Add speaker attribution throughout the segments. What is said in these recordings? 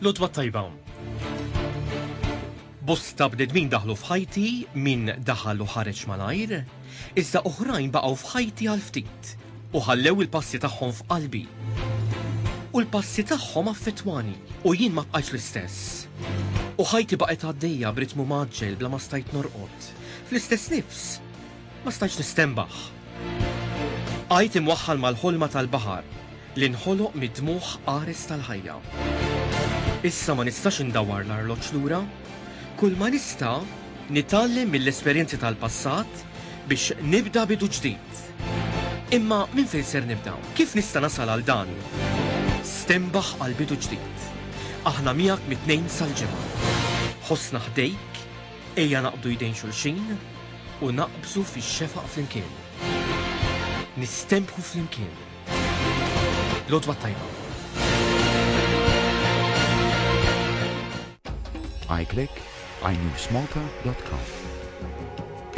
Speaker 1: Lodwa tajba. Bosta bnedmin daħlu f'ħajti min daħal u ħareġ malajr, iżda oħrajn baqgħu f'ħajti għal ftit u ħallew il-passi tagħhom f'qalbi. U l-passi tagħhom affettwani u jien ma bqajtx l-istess. U ħajti baqgħet għaddejja b'ritmu maġġel bla ma stajt norqod. Fl-istess nifs ma stajtx nistenbaħ. Għajt imwaħħal mal-ħolma tal-baħar li nħoloq mid-dmuħ qares tal-ħajja. Issa ma nistax indawwar l-arloġġ lura, kull ma nista' nitgħallem mill-esperjenzi tal-passat biex nibda bidu ġdid. Imma minn fejn ser nibda? Kif nista' nasal għal dan? Stenbah għal bidu ġdid. Aħna miegħek mit-tnejn sal-ġimgħa. Ħossna ħdejk, ejja naqbdu jdejn xulxin u naqbżu fix-xefaq flimkien. Nistembħu flimkien. Lodwa tajba.
Speaker 2: iClick, inewsmalta.com.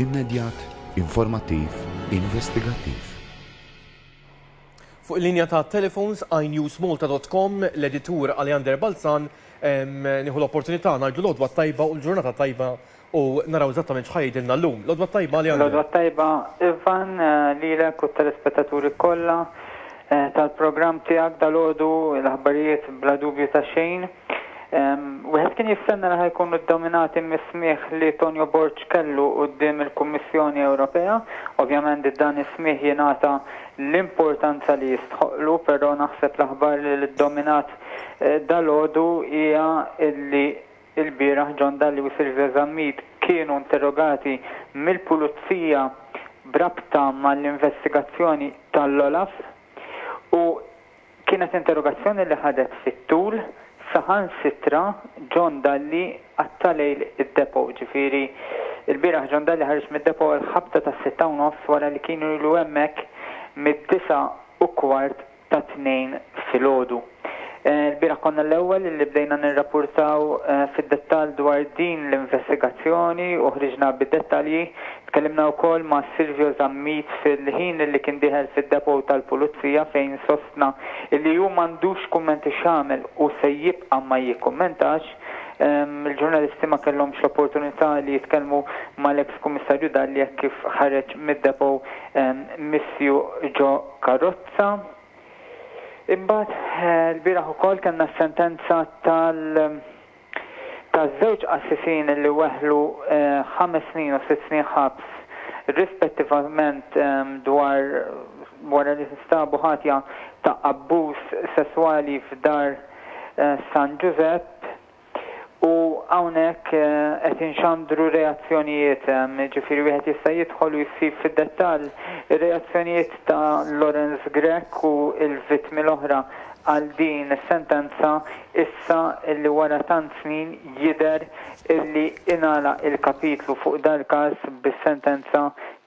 Speaker 2: Immedjat, informattiv, investigattiv.
Speaker 1: Fuq il-linja ta' telefons inewsmalta.com l-editur Aljander Balzan nieħu l-opportunità ngħidu lodwa tajba u l-ġurnata tajba u naraw eżattament x'ħajdilna llum. Lodwa tajba Aljander.
Speaker 3: Lodwa tajba Ivan lilek u t-telespettaturi kollha tal-programm tiegħek dal-għodu l-aħbarijiet bla dubju ta' xejn. Wieħed kien jistenna li ħajkunu ddominati mis-smieħ li Tonio Borg kellu quddiem il-Kummissjoni Ewropea. Ovvjament dan is-smieħ jingħata l-importanza li jistħoqlu, però naħseb l-aħbar li ddominat dal-għodu hija illi l-bieraħ John Dalli u Silvia Zammit kienu interrogati mill-Pulizija brabta mal-investigazzjoni tal-Olaf u kienet interrogazzjoni li ħadet fit-tul saħan sitra John Dalli għattalejl id-depo, ġifiri il-biraħ John Dalli ħarġ mid-depo l-ħabta ta' 6:30 wara li kienu ilu hemmhekk mid-9:15 ta' 2 filgħodu. Il-biraħ konna l-ewwel li bdejna nirrapportaw fid-dettall dwar din l-investigazzjoni u ħriġna bid-dettalji. Tkellimna wkoll ma' Silvio Zammit fil-ħin li kien diħel fid-depo tal-Pulizija fejn sostna li hu m'għandux kummenti x'għamel u se jibqa' ma jikkummentax. Il-ġurnalisti ma kellhomx l-opportunità li jitkellmu mal-eks kummissarju Dalli jekk kif ħareġ mid-depo Missju Ġo Karozza. Imbagħad l-bieraħ ukoll kellna sentenza taż-żewġ qassisin li weħlu 5 snin u 6 snin ħabs rispettivament dwar wara li stabu ħatja ta' abbuż sesswali f'dar San Giuseppe u hawnhekk qed inxandru reazzjonijiet, ġifieri wieħed jista' jidħol u jsib fid-dettall ir-reazzjonijiet ta' Lorenz Grek u l-vittmi l-oħra għal din is-sentenza issa illi wara tant snin jidher illi ingħala il-kapitlu fuq dal-każ bis-sentenza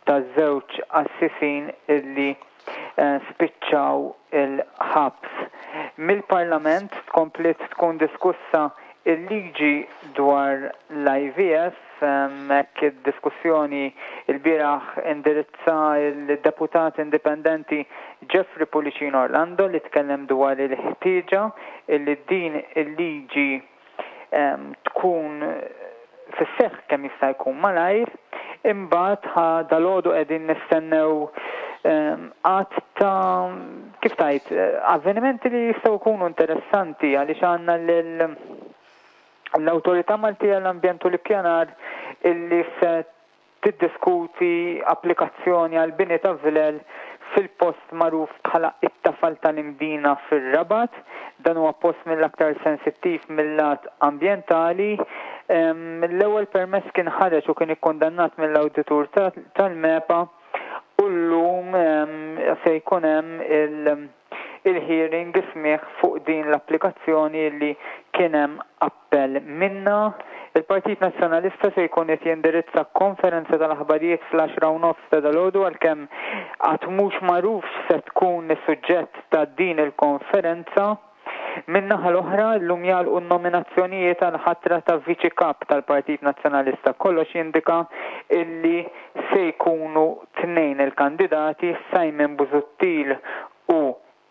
Speaker 3: ta' żewġ assisin illi spiċċaw il-ħabs. Mill-Parlament tkomplet tkun diskussa il-liġi dwar l-IVF, hekk id-diskussjoni il-bieraħ indirizza il-deputat indipendenti Jeffrey Pulicino Orlando li tkellem dwar il-ħtieġa illi din il-liġi tkun fis-seħħ kemm jista' jkun malajr. Imbagħad dal-għodu qegħdin nistennew qatt ta' kif tajt avvenimenti li jistgħu jkunu interessanti għaliex għandna l-Awtorità Maltija l-Ambjent u l-Ippjanar illi se tiddiskuti applikazzjoni għal bini ta' vilel fil-post magħruf bħala it-tafal tal-Imdina fir-Rabat. Dan huwa post mill-aktar sensittiv mill-lat ambjentali. L-ewwel permess kien ħareġ u kien ikkondannat mill-awditur tal-MEPA u llum se jkun hemm il-hearing ismieħ fuq din l-applikazzjoni li kien hemm appell minna. Il-Partit Nazzjonalista se jkun qed jindirizza konferenza tal-aħbarijiet fl-10:30 ta' dalgħodu għalkemm qatt mhux magħruf se tkun is-suġġett ta' din il-konferenza. Min-naħa l-oħra llum jagħlqu n-nominazzjonijiet għal ħatra ta' viċi kap tal-Partit Nazzjonalista. Kollox jindika illi se jkunu tnejn il-kandidati Simon Busuttil u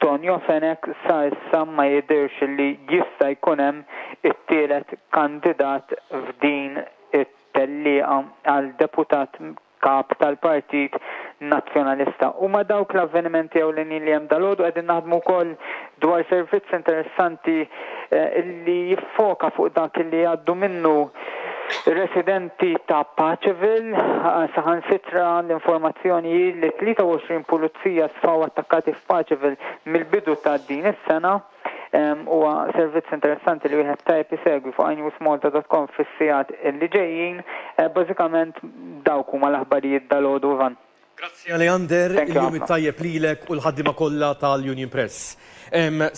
Speaker 3: Tonio Fenek sa issa ma jidirx li jista' jkun hemm it-tielet kandidat f'din it-tellieqa għal deputat kap tal-Partit Nazzjonalista. U ma dawk l-avvenimenti ewlenin li hemm dal-għodu qegħdin naħdmu wkoll dwar servizz interessanti li jiffoka fuq dak li għaddu minnu residenti ta' Paċeville. Saħansitra l-informazzjoni li 23 pulizija sfaw attakkati f'Paċeville mill-bidu ta' din is-sena. Huwa servizz interessanti li wieħed tajb isegwi fuq iNewsMalta.com fis-sigħat li ġejjin. Bażikament dawk huma l-aħbarijiet dal-għodu Van.
Speaker 1: Grazzi Aleander, il-jum it-tajjeb lilek u l-ħaddima kollha tal-Union Press.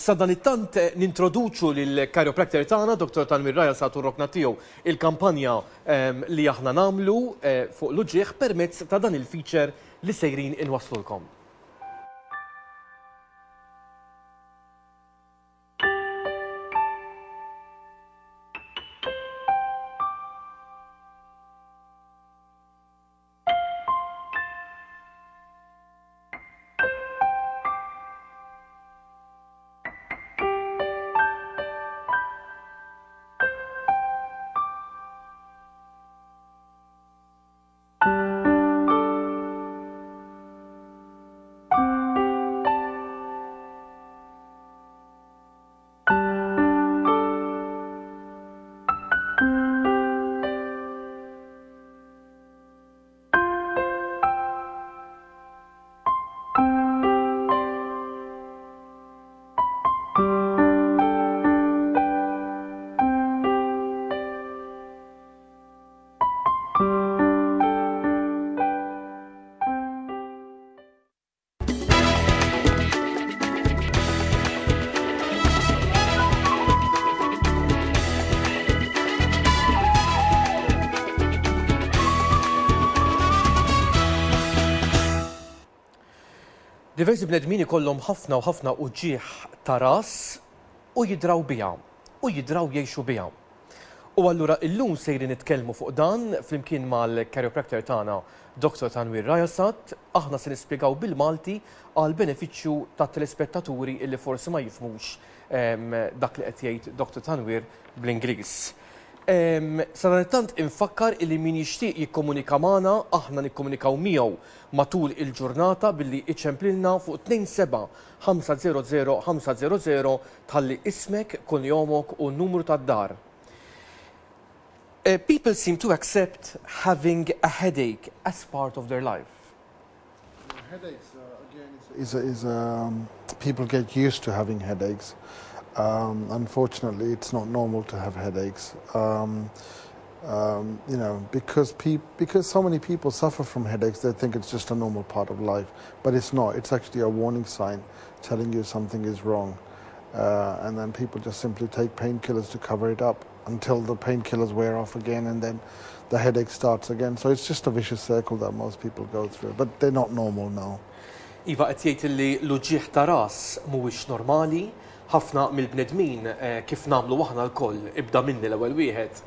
Speaker 1: Sadan it-tant nintroduċu lill-chiropractor tagħna, Dr. Tanwir Rajasat saturrokna tiegħu il-kampanja li aħna nagħmlu fuq l-uġieħ permezz ta' dan il-feature li sejrin inwaslulkom. Diversi bnedmin ikollhom ħafna u ħafna uġieħ ta' ras u jidraw biha u jidraw jgħixu biha. U allura illum sejrin nitkellmu fuq dan flimkien mal-chiropractor tagħna Dr. Tanwir Rajasat, aħna se nispjegaw bil-Malti għal benefiċċju tat-telespettaturi illi forsi ma jifhmux dak li qed jgħid Dr. Tanwir bl-Ingliż. Sadanittant infakkar illi min jixtieq jikkomunika magħna aħna nikkomunikaw miegħu matul il-ġurnata billi iċemplilna fuq 27 500 500 tħalli ismek, kuljomok u n-numru tad-dar. People seem to accept having a headache as part of their life.
Speaker 4: Headaches, again, people get used to having headaches. Unfortunately, it's not normal to have headaches. You know, because so many people suffer from headaches, they think it's just a normal part of life, but it's not. It's actually a warning sign telling you something is wrong, and then people just simply take painkillers to cover it up until the painkillers wear off again, and then the headache starts again. So it's just a vicious circle that most people go through, but they're not normal now.
Speaker 1: Iva qed jgħid li l-uġieħ ta' ras mhuwiex normali. Ħafna mill-bnedmin kif nagħmlu aħna l-koll, ibda minni l-ewwel wieħed,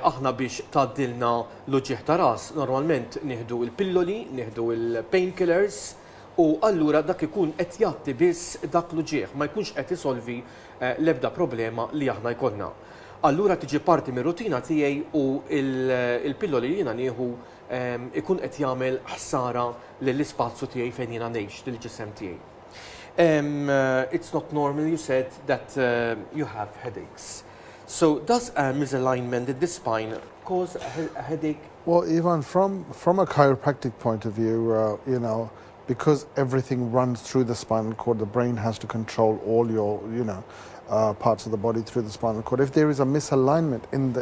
Speaker 1: aħna biex tgħaddilna l-uġieħ ta' ras normalment nieħdu l-pilloli, nieħdu l-painkillers u allura dak ikun qed jagħti biss dak l-uġieħ, ma jkunx qed isolvi l-ebda problema li aħna jkollna. Allura tiġi parti mir-rutina tiegħi u l-pilloli li jiena nieħu ikun qed jagħmel ħsara lill-ispazju tiegħi fejn jiena ngħix, lill-ġisem tiegħi. It's not normal, you said, that you have headaches. So does a misalignment in the spine cause a headache?
Speaker 4: Well, even from a chiropractic point of view, you know, because everything runs through the spinal cord, the brain has to control all your, you know, parts of the body through the spinal cord. If there is a misalignment in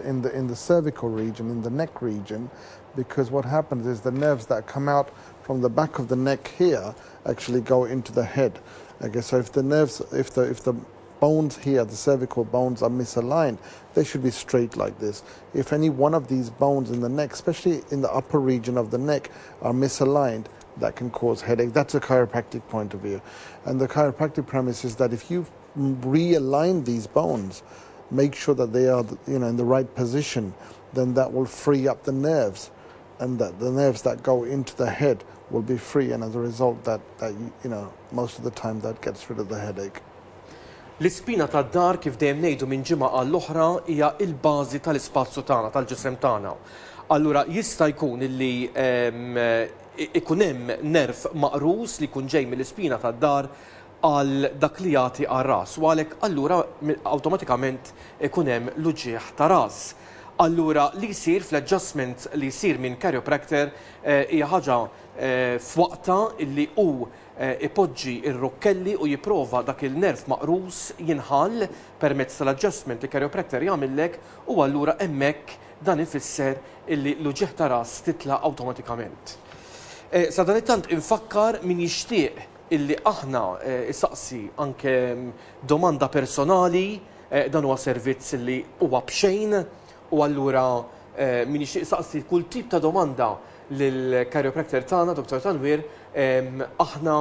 Speaker 4: the cervical region, in the neck region, because what happens is the nerves that come out from the back of the neck here actually go into the head. Okay, so if the nerves, if the bones here, the cervical bones are misaligned, they should be straight like this. If any one of these bones in the neck, especially in the upper region of the neck, are misaligned, that can cause headache. That's a chiropractic point of view. And the chiropractic premise is that if you realign these bones, make sure that they are, you know, in the right position, then that will free up the nerves and that the nerves that go into the head will be free, and as a result that most of the time that gets rid of the headache.
Speaker 1: L-ispina tad-dar kif dejjem ngħidu minn ġimgħa għall-oħra hija l-bażi tal-ispazju tagħna, tal-ġisem tagħna. Allura jista' jkun illi ikun hemm nerv maqrus li jkun ġej mill-ispina tad-dar għal dak li jagħti għar-ras u għalhekk allura awtomatikament ikun hemm l-uġigħ ta' ras. Allura li jsir fl-adjustment li jsir minn chiropractor hija ħaġa f'waqta illi hu ipoġġi r-rokkelli u jipprova dak il-nerv maqrus jinħall permezz tal-adjustment li chiropractor jagħmellek u allura hemmhekk dan ifisser illi l-uġigħ ta' ras titla' awtomatikament. Sa dan it-tant infakkar min jixtieq illi aħna issaqsi anke domanda personali, dan huwa servizz illi huwa b'xejn u allura min jixtieq issaqsi kull tip ta' domanda lill-chiropractor tagħna, Dr. Tanwir, aħna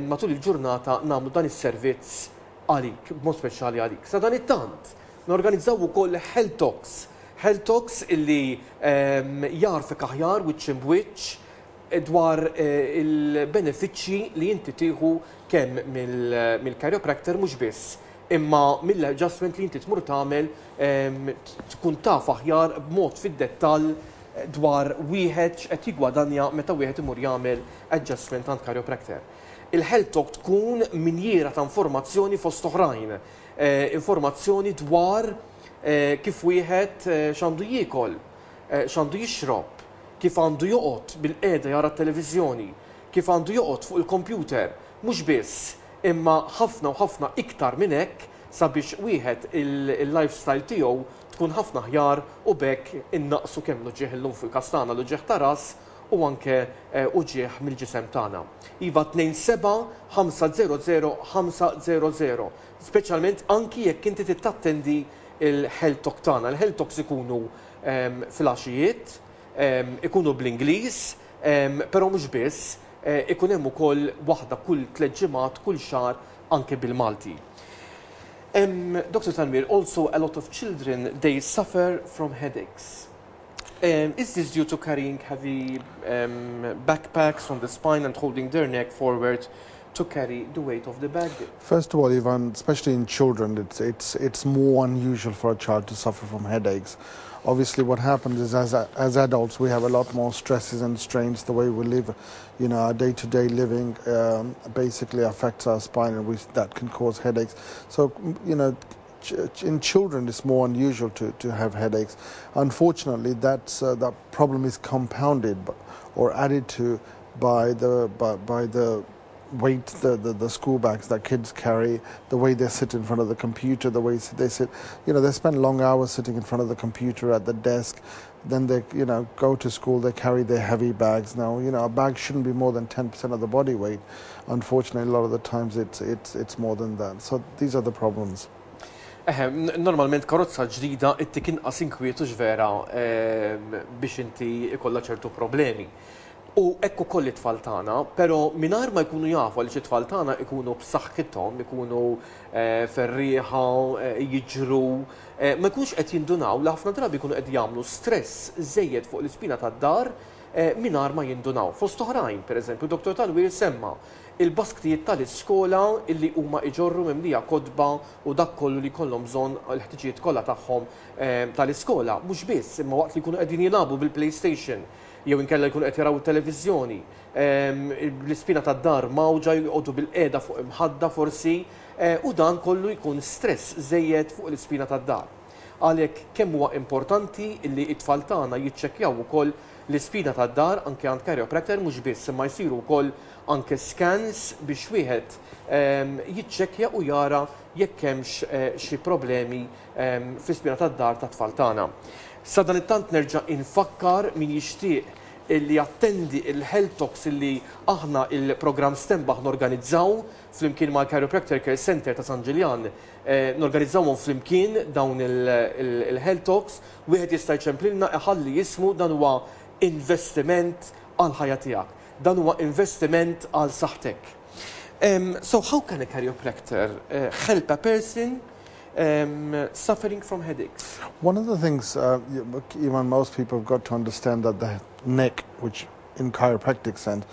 Speaker 1: matul il-ġurnata nagħmlu dan is-servizz għalik, b'mod speċjali għalik. Sa dan it-tant norganizzaw ukoll health talks illi jarfek aħjar wiċċ b'wiċċ dwar il-benefiċċji li inti tieħu kemm mill-chiropractor mhux biss, imma mill-adjustment li inti tmur tagħmel tkun taf aħjar b'mod fid-dettall dwar wieħed x'qed jigwadanja meta wieħed imur jagħmel adjustment għand chiropractor. Il-health talk tkun minjiera ta' informazzjoni fost oħrajn, informazzjoni dwar kif wieħed x'għandu jiekol, x'għandu jixrob, kif għandu joqgħod bil-qiegħda jara t-televiżjoni, kif għandu joqgħod fuq il-computer, mhux biss, imma ħafna u ħafna iktar minn hekk sabiex wieħed il-lifestyle tiegħu tkun ħafna ħjar u bekk innaqsu kemm l-uġigħ illum fil-kastana l-uġigħ ta' ras u anke uġigħ mill-ġisem tagħna. Iva 27-500-500, speċjalment anki jekk inti tittattendi il-health talk tagħna. Il-health talks ikunu fil-għaxijiet, ikunu bl-Ingliż, però mhux biss, ikun hemm ukoll waħda kull 3 ġimgħat kull xahar anke bil-Malti. Dr. Tanwir, also a lot of children, they suffer from headaches. Is this due to carrying heavy backpacks on the spine and holding their neck forward to carry the weight of the bag?
Speaker 4: First of all, Ivan, especially in children, it's more unusual for a child to suffer from headaches. Obviously, what happens is as adults, we have a lot more stresses and strains. The way we live, our day-to-day living basically affects our spine, and that can cause headaches. So, in children, it's more unusual to have headaches. Unfortunately, that problem is compounded or added to by the weight, the school bags that kids carry, the way they sit in front of the computer, the way they sit, they spend long hours sitting in front of the computer at the desk. Then they, go to school, they carry their heavy bags. Now, a bag shouldn't be more than 10% of the body weight. Unfortunately, a lot of the times it's more than that. So these are the problems.
Speaker 1: Normalment karozza ġdida ittik inqas inkwietux vera biex inti ikollha ċertu problemi. U ekku koll it-tfal tagħna, però mingħajr ma jkunu jafu li it-tfal tagħna ikunu b'saħħithom, ikunu ferrieħa, jiġru, ma jkunux qed jindunaw li ħafna drabi jkunu qed jagħmlu stress żejjed fuq l-ispina tad-dar mingħajr ma jindunaw. Fost oħrajn, pereżempju, Dr. Tanwir semma il-basktijiet tal-iskola illi huma iġorru mimlija kodba u dak kollu li jkollhom bżonn l-ħtiġijiet kollha tagħhom tal-iskola. Mhux biss, imma waqt li jkunu qegħdin jilagħbu bil-PlayStation, jew inkella jkunu qed jaraw it-televiżjoni, l-ispina tad-dar mawġa jqogħdu bil-qiegħda fuq imħadda forsi, u dan kollu jkun stress żejjed fuq l-ispina tad-dar. Għalhekk kemm huwa importanti li t-tfal tagħna jiċċekkjaw ukoll l-ispina tad-dar anke għand chiropractor mhux biss imma jsiru wkoll anke scans biex wieħed jiċċekkja u jara jekk hemmx xi problemi fl-ispina tad-dar tat-tfal tagħna. Sa dan it-tant nerġa' infakkar min jixtieq illi attendi il-health talks illi aħna il-programm Stenbah norganizzaw flimkien mal-Chiropractor Care Center ta' San Ġiljan, norganizzawhom flimkien dawn il-health talks, wieħed jista' jċemplilna iħalli jismu dan huwa investiment għal ħajja tiegħek. Dan huwa investiment għal saħħtek. So how can a chiropractor help a person suffering from headaches?
Speaker 4: One of the things, even most people have got to understand that neck, which in chiropractic sense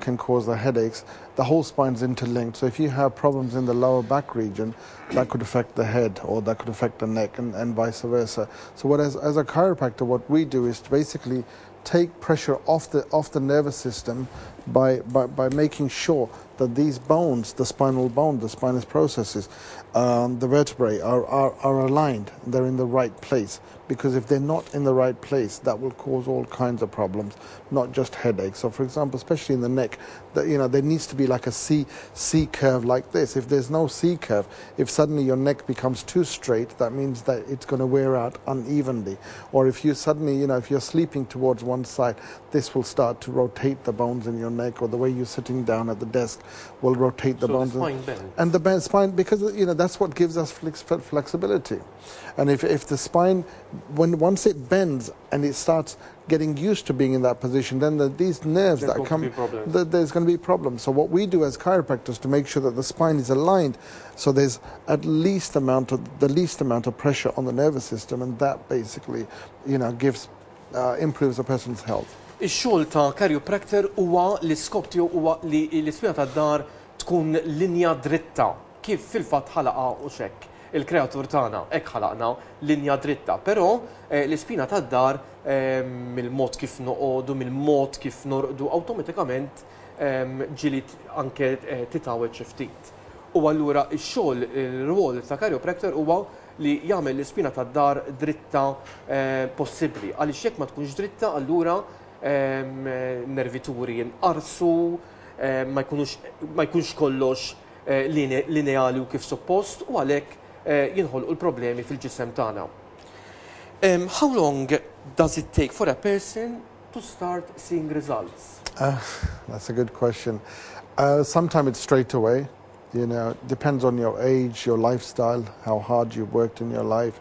Speaker 4: can cause the headaches. The whole spine's interlinked. So if you have problems in the lower back region, that could affect the head or that could affect the neck and vice versa. So as a chiropractor, what we do is to basically take pressure off the nervous system by making sure that these bones, the spinal bone, the spinous processes, the vertebrae are aligned. They're in the right place. Because if they're not in the right place, that will cause all kinds of problems, not just headaches. So, for example, especially in the neck, there needs to be like a C curve like this. If there's no C curve, if suddenly your neck becomes too straight, that means that it's going to wear out unevenly. Or if you suddenly, if you're sleeping towards one side, this will start to rotate the bones in your neck, or the way you're sitting down at the desk will rotate the bones.
Speaker 1: The spine bends.
Speaker 4: And the spine, because that's what gives us flexibility. And if the spine, once it bends and it starts getting used to being in that position, then these nerves that come, there's going to be problems. So what we do as chiropractors to make sure that the spine is aligned, so there's the least amount of pressure on the nervous system, and that basically, improves a person's health.
Speaker 1: Ix-xogħol ta' chiropractor huwa l-iskop tiegħu huwa li l-ispina tad-dar tkun linja dritta kif fil-fatt ħalaqa u xekk. Il-kreatur tagħna hekk ħalaqna linja dritta, però l-ispina tad-dar mill-mod kif noqogħdu, mill-mod kif norqdu awtomatikament ġieli anke titgħawweġ xi ftit. U allura x-xogħol ir-rwol ta' chiropractor huwa li jagħmel l-ispina tad-dar dritta possibbli. Għaliex jekk ma tkunx dritta, allura nervituri jinqarsu, ma jkunx kollox lineali u kif suppost, u għalhekk jinħolqu l-problemi fil-ġisem tagħna. How long does it take for a person to start seeing results?
Speaker 4: That's a good question. Sometimes it's straight away. Depends on your age, your lifestyle, how hard you've worked in your life,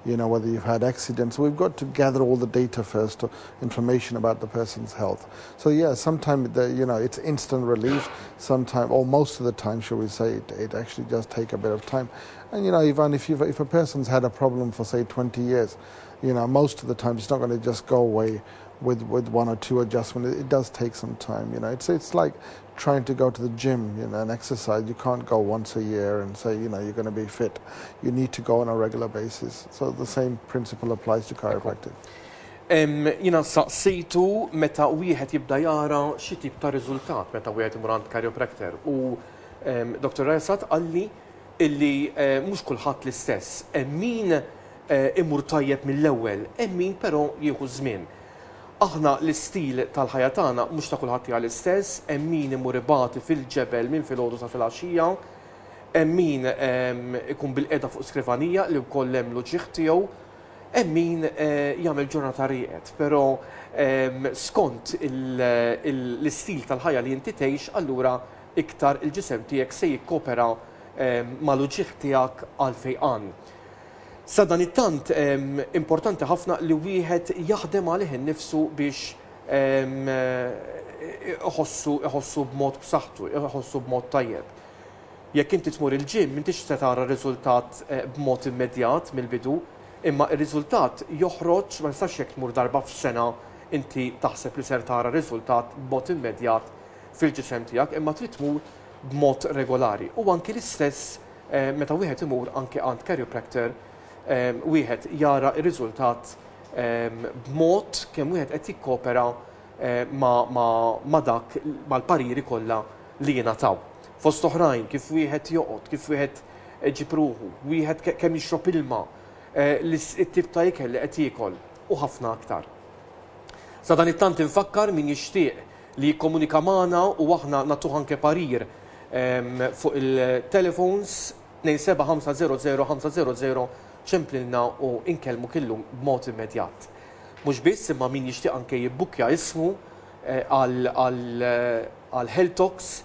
Speaker 4: whether you've had accidents. We've got to gather all the data first, information about the person's health. So yeah, sometimes it's instant relief. Sometimes, or most of the time, shall we say, it actually does take a bit of time. And even if a person's had a problem for say 20 years, most of the time it's not going to just go away with one or two adjustments. It does take some time. It's like trying to go to the gym, and exercise. You can't go once a year and say, you're going to be fit. You need to go on a regular basis. So the same principle applies to chiropractic.
Speaker 1: Jina saqsejtu meta wieħed jibda jara xi tip ta' riżultat meta wieħed imur għand chiropractor. U Dr. Resat qalli illi mhux kulħadd l-istess. Min imur tajjeb mill-ewwel, min però jieħu żmien. Aħna l-istil tal-ħajja tagħna mhux ta' kulħadd hija l-istess, hemm min imur ibati fil-ġebel minn filgħodu sa filgħaxija, hemm min ikun bil-qiegħda fuq skrivanija li wkoll hemm l-ġieħ tiegħu, hemm min jagħmel ġurnata rieqed, però skont l-istil tal-ħajja li inti tgħix, allura iktar il-ġisem tiegħek se jikkopera mal-ġieħ tiegħek għal fejqan. Sa dan it-tant importanti ħafna li wieħed jaħdem għalih innifsu biex iħossu b'mod b'saħħtu, iħossu b'mod tajjeb. Jekk inti tmur il-ġim, m'intix se tara riżultat b'mod immedjat mill-bidu, imma r-riżultat joħroġ ma nistax jekk tmur darba f'sena inti taħseb li ser tara riżultat b'mod immedjat fil-ġisem tiegħek, imma trid tmur b'mod regolari. U anke l-istess meta wieħed imur anke għand chiropractor, wieħed jara r-riżultat b'mod kemm wieħed qed jikkopera ma' dak mal-pariri kollha li jingħataw. Fost oħrajn kif wieħed joqgħod, kif wieħed ġib ruħu, wieħed kemm jixrob ilma, it-tip ta' ikel li qed jiekol u ħafna aktar. Sa dan it-tant infakkar min jixtieq li jikkomunika magħna u aħna nagħtuh anke parir fuq il-telefons 27500 ċemplilna u inkellmu kellum b'mod immedjat. Mhux biss imma min jixtieq anke jibbukkja ismu għal Health Talks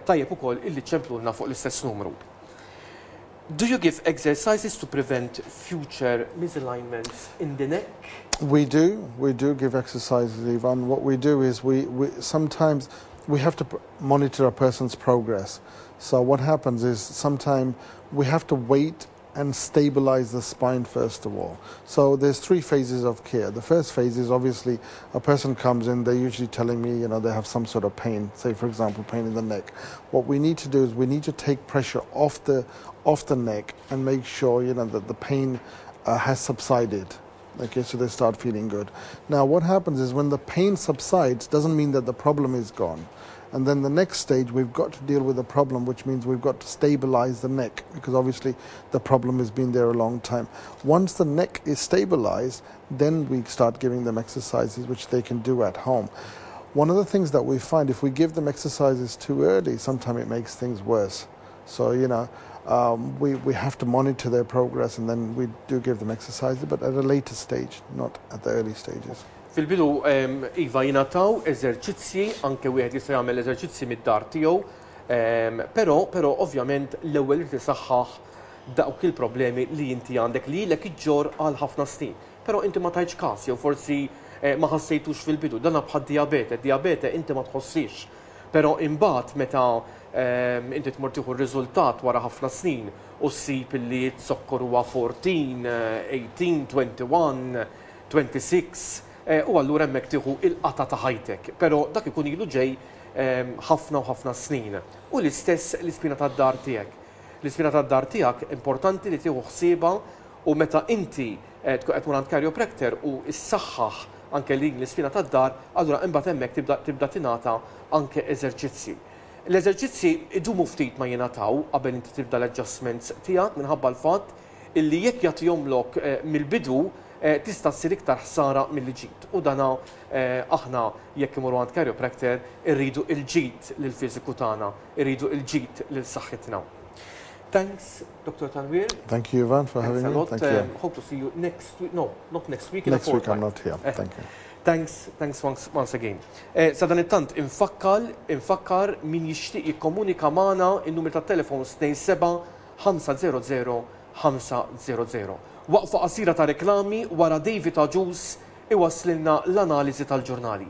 Speaker 1: tajjeb ukoll illi ċemplulna fuq l-istess numru. Do you give exercises to prevent future misalignments in the neck?
Speaker 4: We do give exercises, Ivan. What we do is we sometimes we have to monitor a person's progress. So what happens is sometimes we have to wait and stabilize the spine first of all. So there's 3 phases of care. The first phase is obviously a person comes in, they're usually telling me, they have some sort of pain, say for example, pain in the neck. What we need to do is we need to take pressure off the neck and make sure, that the pain has subsided. Okay, so they start feeling good. Now what happens is when the pain subsides, doesn't mean that the problem is gone. And then the next stage, we've got to deal with the problem, which means we've got to stabilize the neck, because obviously the problem has been there a long time. Once the neck is stabilized, then we start giving them exercises which they can do at home. One of the things that we find, if we give them exercises too early, sometimes it makes things worse. So, we have to monitor their progress, and then we do give them exercises, but at a later stage, not at the early stages.
Speaker 1: Fil-bidu iva jingħataw eżerċizzji, anke wieħed jista' jagħmel eżerċizzji mid-dar tiegħu, però ovvjament l-ewwel irid isaħħaħ dawk il-problemi li inti għandek li ilek iġġor għal ħafna snin. Però inti ma tajtx każ jew forsi ma ħassejtux fil-bidu, dan bħad-diabete inti ma tħossix. Però imbagħad meta inti tmur tieħu r-riżultat wara ħafna snin u ssib illi t-sokkor huwa 14, 18, 21, 26, u allura hemmhekk tieħu il-qata ta' ħajtek. Però dak ikun ilu ġej ħafna u ħafna snin. U l-istess l-ispina tad-dar tiegħek. L-ispina tad-dar tiegħek importanti li tieħu ħsiebha u meta inti tkun qed tmur għand chiropractor u issaħħaħ anke lin l-ispina tad-dar, allura imbagħad hemmhekk tibda tingħata anke eżerċizzji. L-eżerċizzji idumu ftit ma jingħataw qabel inti tibda l-adjustments tiegħek minħabba l-fatt illi jekk jagħtihomlok mill-bidu tista' ssir iktar ħsara milli ġid. U dana aħna jekk imorru għand chiropractor irridu il-ġid lill-fiżiku tagħna, irridu il-ġid lil saħħitna. Thanks, Dr. Tanwir.
Speaker 4: Thank you, Ivan, for having me. Thank you.
Speaker 1: Hope to see you next week. No, not next week.
Speaker 4: Next week I'm not here. Thank you.
Speaker 1: Thanks once again. Sa dan it-tant infakkar min jixtieq jikkomunika magħna in-numru tat-telefon 27 500 500. Waqfa qasira ta' reklami wara David Aġus iwasslilna l-analiżi tal-ġurnali.